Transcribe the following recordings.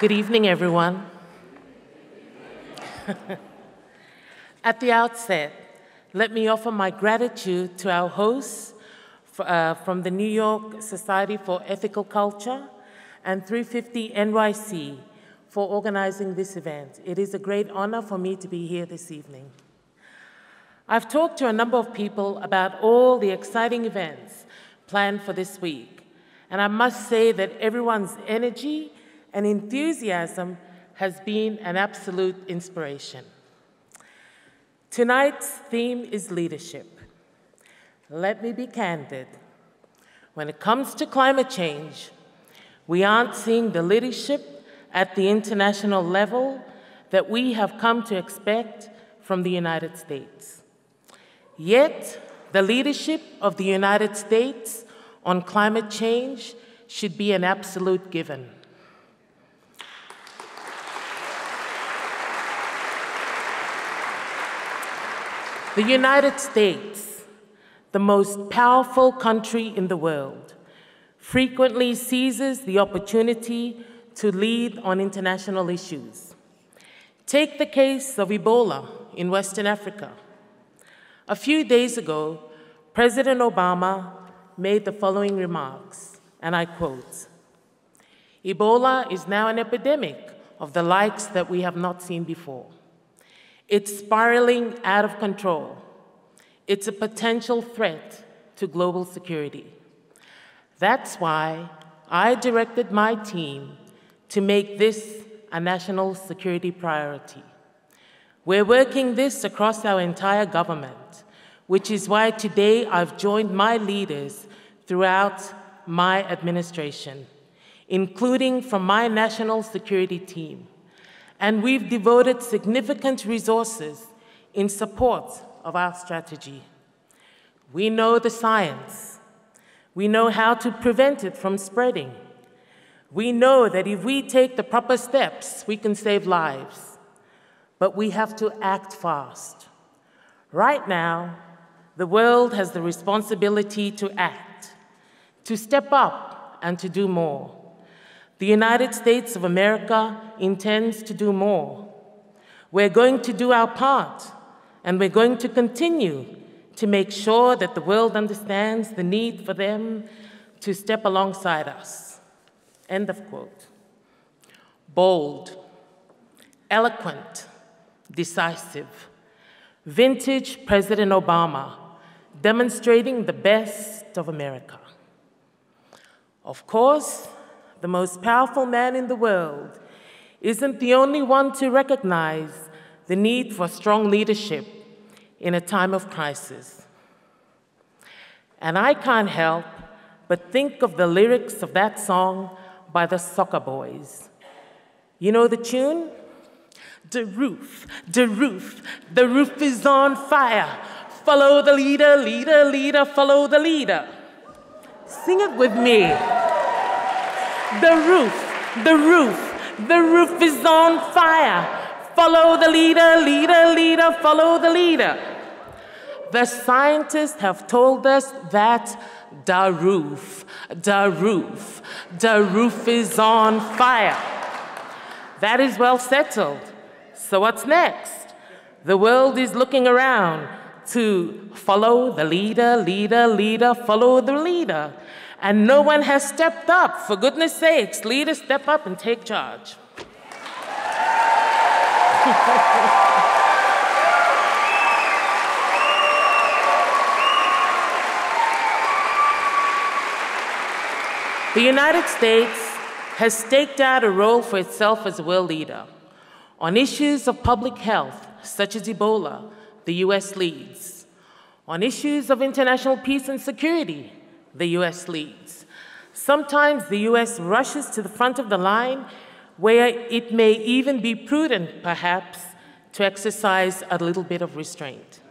Good evening, everyone. At the outset, let me offer my gratitude to our hosts from the New York Society for Ethical Culture and 350 NYC for organizing this event. It is a great honor for me to be here this evening. I've talked to a number of people about all the exciting events planned for this week, and I must say that everyone's energy and enthusiasm has been an absolute inspiration. Tonight's theme is leadership. Let me be candid. When it comes to climate change, we aren't seeing the leadership at the international level that we have come to expect from the United States. Yet, the leadership of the United States on climate change should be an absolute given. The United States, the most powerful country in the world, frequently seizes the opportunity to lead on international issues. Take the case of Ebola in Western Africa. A few days ago, President Obama made the following remarks, and I quote, "Ebola is now an epidemic of the likes that we have not seen before. It's spiraling out of control. It's a potential threat to global security. That's why I directed my team to make this a national security priority. We're working this across our entire government, which is why today I've joined my leaders throughout my administration, including from my national security team. And we've devoted significant resources in support of our strategy. We know the science. We know how to prevent it from spreading. We know that if we take the proper steps, we can save lives. But we have to act fast. Right now, the world has the responsibility to act, to step up and to do more. The United States of America intends to do more. We're going to do our part, and we're going to continue to make sure that the world understands the need for them to step alongside us." End of quote. Bold, eloquent, decisive. Vintage President Obama, demonstrating the best of America. Of course, the most powerful man in the world isn't the only one to recognize the need for strong leadership in a time of crisis. And I can't help but think of the lyrics of that song by the Soccer Boys. You know the tune? The roof, the roof, the roof is on fire. Follow the leader, leader, leader, follow the leader. Sing it with me. The roof, the roof, the roof is on fire. Follow the leader, leader, leader, follow the leader. The scientists have told us that the roof, the roof, the roof is on fire. That is well settled. So what's next? The world is looking around to follow the leader, leader, leader, follow the leader. And no one has stepped up. For goodness sakes, leaders, step up and take charge. The United States has staked out a role for itself as a world leader. On issues of public health, such as Ebola, the US leads. On issues of international peace and security, the US leads. Sometimes the US rushes to the front of the line where it may even be prudent, perhaps, to exercise a little bit of restraint.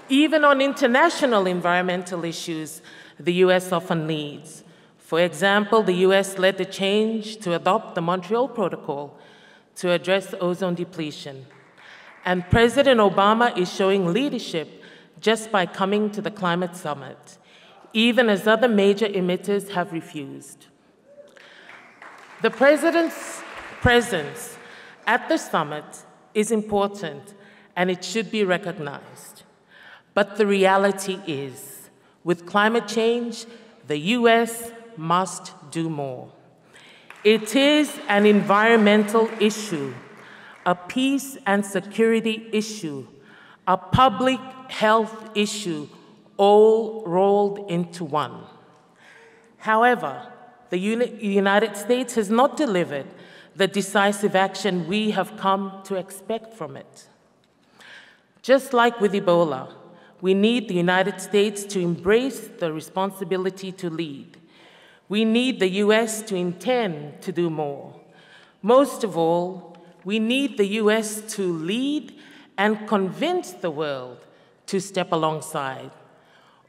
Even on international environmental issues, the US often leads. For example, the US led the change to adopt the Montreal Protocol to address ozone depletion. And President Obama is showing leadership just by coming to the climate summit, even as other major emitters have refused. The President's presence at the summit is important and it should be recognized. But the reality is, with climate change, the US must do more. It is an environmental issue, a peace and security issue, a public health issue, all rolled into one. However, the United States has not delivered the decisive action we have come to expect from it. Just like with Ebola, we need the United States to embrace the responsibility to lead. We need the US to intend to do more. Most of all, we need the US to lead and convince the world to step alongside.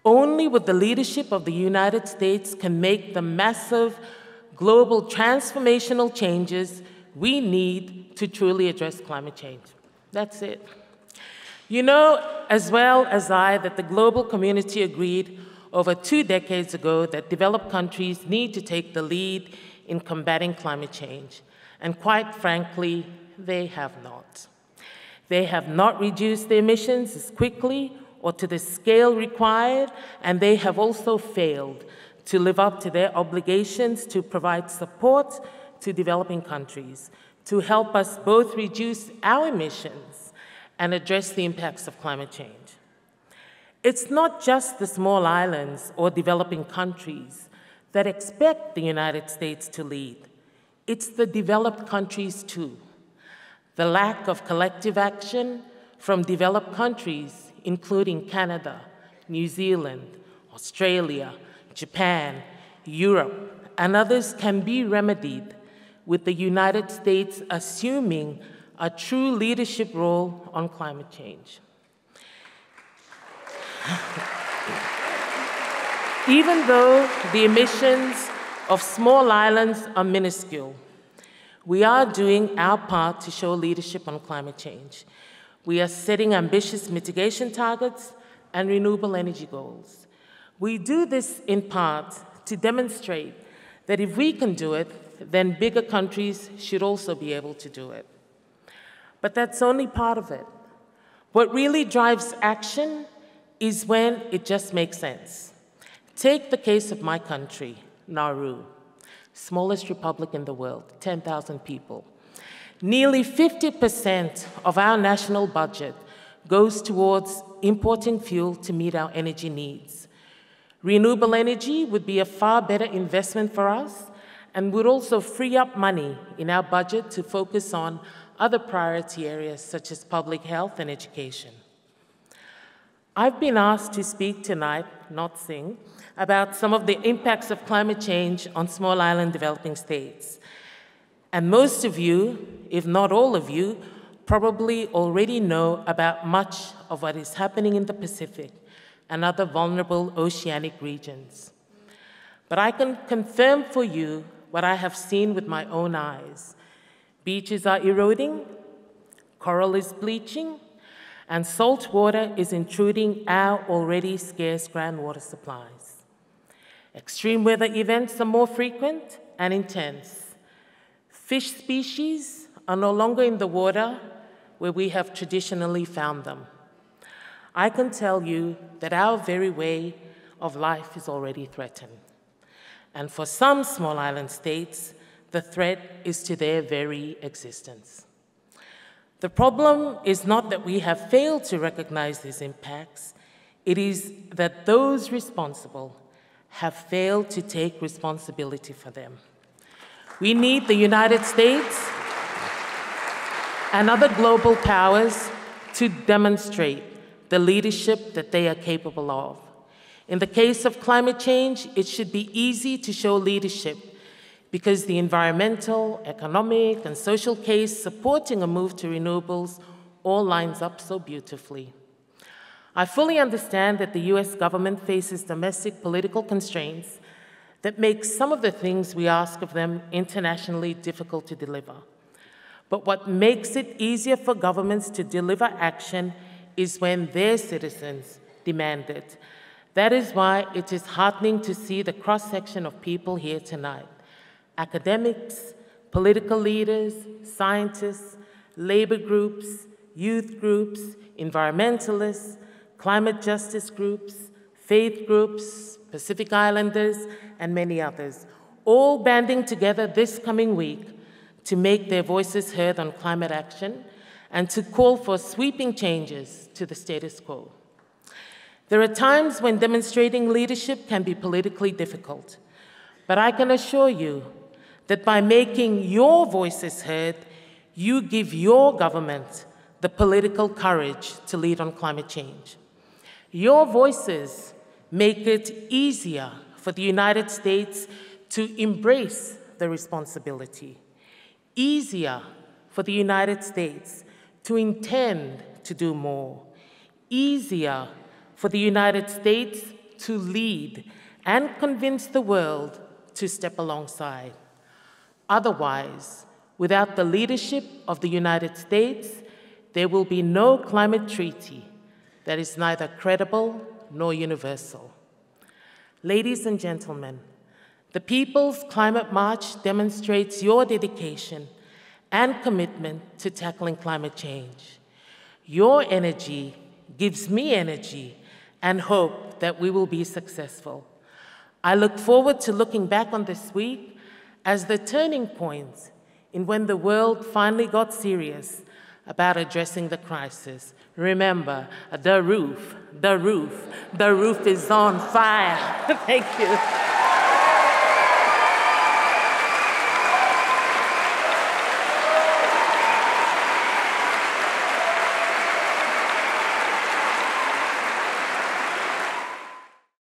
Only with the leadership of the United States can make the massive global transformational changes we need to truly address climate change. That's it. You know as well as I that the global community agreed over 2 decades ago that developed countries need to take the lead in combating climate change. And quite frankly, they have not. They have not reduced their emissions as quickly or to the scale required, and they have also failed to live up to their obligations to provide support to developing countries to help us both reduce our emissions and address the impacts of climate change. It's not just the small islands or developing countries that expect the United States to lead. It's the developed countries too. The lack of collective action from developed countries, including Canada, New Zealand, Australia, Japan, Europe, and others can be remedied with the United States assuming a true leadership role on climate change. Even though the emissions of small islands are minuscule, we are doing our part to show leadership on climate change. We are setting ambitious mitigation targets and renewable energy goals. We do this in part to demonstrate that if we can do it, then bigger countries should also be able to do it. But that's only part of it. What really drives action is when it just makes sense. Take the case of my country, Nauru, smallest republic in the world, 10,000 people. Nearly 50% of our national budget goes towards importing fuel to meet our energy needs. Renewable energy would be a far better investment for us and would also free up money in our budget to focus on other priority areas such as public health and education. I've been asked to speak tonight, not sing, about some of the impacts of climate change on small island developing states. And most of you, if not all of you, probably already know about much of what is happening in the Pacific and other vulnerable oceanic regions. But I can confirm for you what I have seen with my own eyes. Beaches are eroding, coral is bleaching, and salt water is intruding our already scarce groundwater supplies. Extreme weather events are more frequent and intense. Fish species are no longer in the water where we have traditionally found them. I can tell you that our very way of life is already threatened. And for some small island states, the threat is to their very existence. The problem is not that we have failed to recognize these impacts, it is that those responsible have failed to take responsibility for them. We need the United States and other global powers to demonstrate the leadership that they are capable of. In the case of climate change, it should be easy to show leadership because the environmental, economic, and social case supporting a move to renewables all lines up so beautifully. I fully understand that the US government faces domestic political constraints that make some of the things we ask of them internationally difficult to deliver. But what makes it easier for governments to deliver action is when their citizens demand it. That is why it is heartening to see the cross-section of people here tonight. Academics, political leaders, scientists, labor groups, youth groups, environmentalists, climate justice groups, faith groups, Pacific Islanders, and many others, all banding together this coming week to make their voices heard on climate action and to call for sweeping changes to the status quo. There are times when demonstrating leadership can be politically difficult, but I can assure you that by making your voices heard, you give your government the political courage to lead on climate change. Your voices make it easier for the United States to embrace the responsibility, easier for the United States to intend to do more, easier for the United States to lead and convince the world to step alongside. Otherwise, without the leadership of the United States, there will be no climate treaty that is neither credible nor universal. Ladies and gentlemen, the People's Climate March demonstrates your dedication and commitment to tackling climate change. Your energy gives me energy and hope that we will be successful. I look forward to looking back on this week as the turning point in when the world finally got serious about addressing the crisis. Remember, the roof is on fire. Thank you.